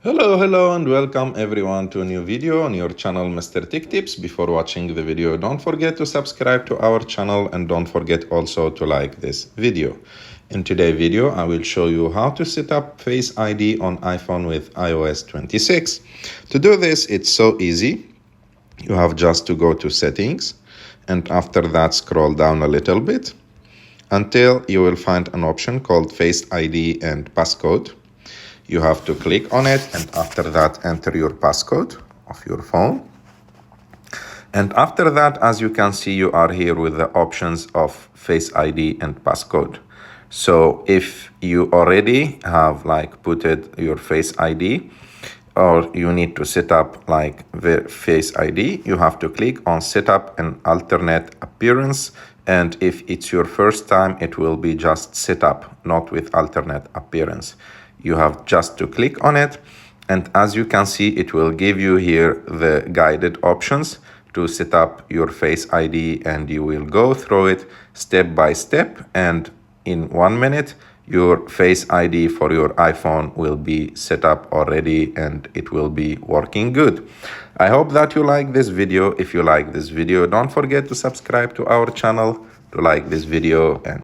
Hello and welcome everyone to a new video on your channel Mr. Tech Tips. Before watching the video, don't forget to subscribe to our channel and don't forget also to like this video. In today's video, I will show you how to set up Face ID on iPhone with iOS 26. To do this, it's so easy. You have just to go to settings and after that scroll down a little bit until you will find an option called Face ID and passcode. You have to click on it and after that enter your passcode of your phone. And after that, as you can see, you are here with the options of Face ID and passcode. So if you already have put your Face ID or you need to set up the Face ID, you have to click on set up an alternate appearance. And if it's your first time, it will be just set up, not with alternate appearance. You have just to click on it. And as you can see, it will give you here the guided options to set up your Face ID, and you will go through it step by step. And in 1 minute, your Face ID for your iPhone will be set up already and it will be working good. I hope that you like this video. If you like this video, don't forget to subscribe to our channel, to like this video, and